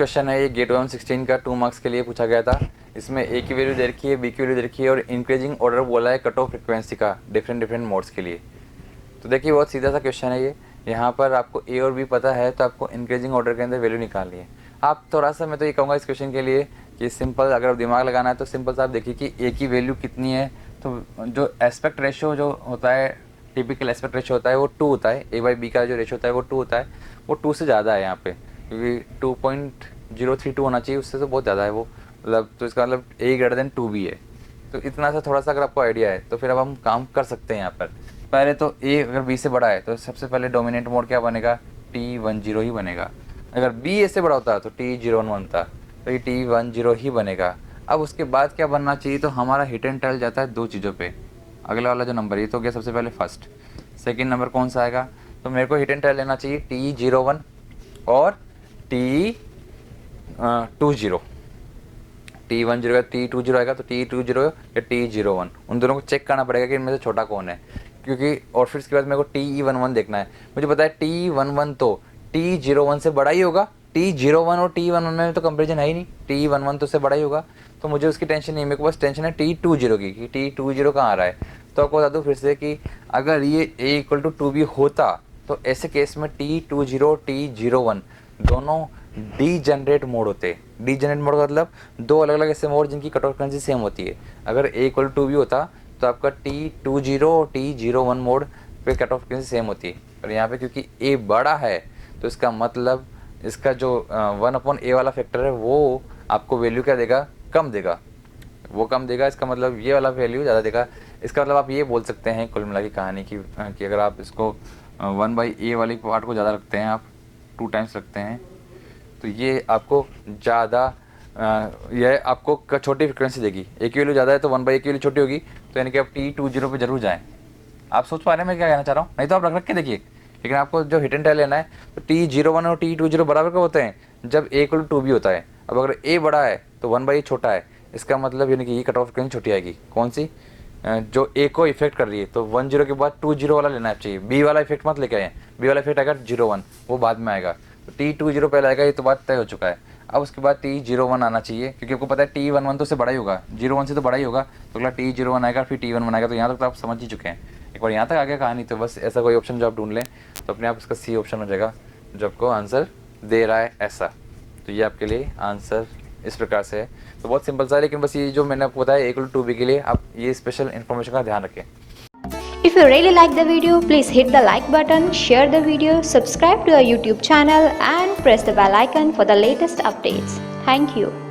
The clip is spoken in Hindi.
क्वेश्चन है ये गेट 2016 का 2 मार्क्स के लिए पूछा गया था। इसमें ए की वैल्यू दे रखी है, बी की वैल्यू दे रखी है और इंक्रीजिंग ऑर्डर बोला है कट ऑफ फ्रिक्वेंसी का डिफरेंट मोड्स के लिए। तो देखिए बहुत सीधा सा क्वेश्चन है ये। यहाँ पर आपको ए और बी पता है तो आपको इंक्रीजिंग ऑर्डर के अंदर वैल्यू निकालनी है। आप थोड़ा सा, मैं तो ये कहूँगा इस क्वेश्चन के लिए कि सिंपल, अगर दिमाग लगाना है तो सिंपल सा आप देखिए कि ए की वैल्यू कितनी है। तो जो एस्पेक्ट रेशो जो होता है, टिपिकल एस्पेक्ट रेशो होता है वो 2 होता है। ए बाई बी का जो रेशो होता है वो 2 होता है, वो 2 से ज़्यादा है यहाँ पे, क्योंकि 2.032 होना चाहिए, उससे तो बहुत ज़्यादा है वो, मतलब तो इसका मतलब ए ग्रेटर देन 2 भी है। तो इतना सा थोड़ा सा अगर आपको आइडिया है तो फिर अब हम काम कर सकते हैं यहाँ पर। पहले तो ए अगर बी से बड़ा है तो सबसे पहले डोमिनेंट मोड क्या बनेगा, T10 ही बनेगा। अगर बी ए से बड़ा होता तो T01 बनता, तो ये T10 ही बनेगा। अब उसके बाद क्या बनना चाहिए, तो हमारा हिट एंड टर्ल जाता है 2 चीज़ों पे। अगला वाला जो नंबर ये तो हो गया सबसे पहले फर्स्ट। सेकंड नंबर कौन सा आएगा, तो मेरे को हिट एंड टर्ल लेना चाहिए T01 और T20। T10 का T20 आएगा तो T20 या T01, उन दोनों को चेक करना पड़ेगा कि इनमें से छोटा कौन है, क्योंकि और फिर इसके बाद मेरे को TE11 देखना है। मुझे पता है T11 तो T01 से बड़ा ही होगा। T01 और T11 में तो कंपेरिजन है ही नहीं, T11 तो उससे बड़ा ही होगा। तो मुझे उसकी टेंशन नहीं, मेरे को बस टेंशन है T20 की, कि T20 कहाँ आ रहा है। तो आपको बता दूँ फिर से कि अगर ये A = 2B होता तो ऐसे केस में T20 T01 दोनों डीजनरेट मोड होते। डीजनरेट मोड का मतलब 2 अलग अलग ऐसे मोड जिनकी कट ऑफ फ्रीक्वेंसी सेम होती है। अगर A = 2B होता तो आपका T20 और T01 मोड पे कट ऑफ फ्रीक्वेंसी सेम होती है। और यहाँ पे क्योंकि A बड़ा है तो इसका मतलब इसका जो 1/A वाला फैक्टर है वो आपको वैल्यू क्या देगा, कम देगा, वो कम देगा। इसका मतलब ये वाला वैल्यू ज़्यादा देगा। इसका मतलब आप ये बोल सकते हैं कुल मिला की कहानी कि अगर आप इसको 1/A वाली पार्ट को ज़्यादा रखते हैं, आप 2 टाइम्स रखते हैं, तो ये आपको ज़्यादा यह आपको छोटी फ्रिक्वेंसी देगी। ए की वैल्यू ज़्यादा है तो 1/A की वैल्यू छोटी होगी, तो यानी कि आप T20 पे जरूर जाएँ। आप सोच पा रहे हैं मैं क्या कहना चाह रहा हूँ, नहीं तो आप रख के देखिए। लेकिन आपको जो हिट एंड टर्ल लेना है तो T01 और T20 बराबर का होते हैं जब A = 2B होता है। अब अगर A बड़ा है तो 1/A छोटा है, इसका मतलब यानी कि ये कट ऑफ फ्रीक्वेंसी छोटी आएगी। कौन सी, जो A को इफेक्ट कर रही है। तो 10 के बाद 20 वाला लेना चाहिए, B वाला इफेक्ट मत लेके आए। B वाला इफेक्ट आएगा 01, वो बाद में आएगा। तो T20 पहले आएगा, ये तो बात तय हो चुका है। अब उसके बाद T01 आना चाहिए, क्योंकि आपको पता है T11 तो उससे बड़ा ही होगा, 01 से तो बड़ा ही होगा। तो अगला T01 आएगा, फिर T11 आएगा। तो यहाँ तक तो आप समझ ही चुके हैं। एक बार यहाँ तक आ गया कहानी, तो बस ऐसा कोई ऑप्शन जो आप ढूंढ लें तो अपने आप उसका C ऑप्शन हो जाएगा जो आपको आंसर दे रहा है ऐसा। तो ये आपके लिए आंसर इस प्रकार से है। तो बहुत सिंपल सा है, लेकिन बस ये जो मैंने आपको बताया A = 2B के लिए आप ये स्पेशल इन्फॉर्मेशन का ध्यान रखें। If you really like the video, please hit the like button, share the video, subscribe to our YouTube channel and press the bell icon for the latest updates. Thank you.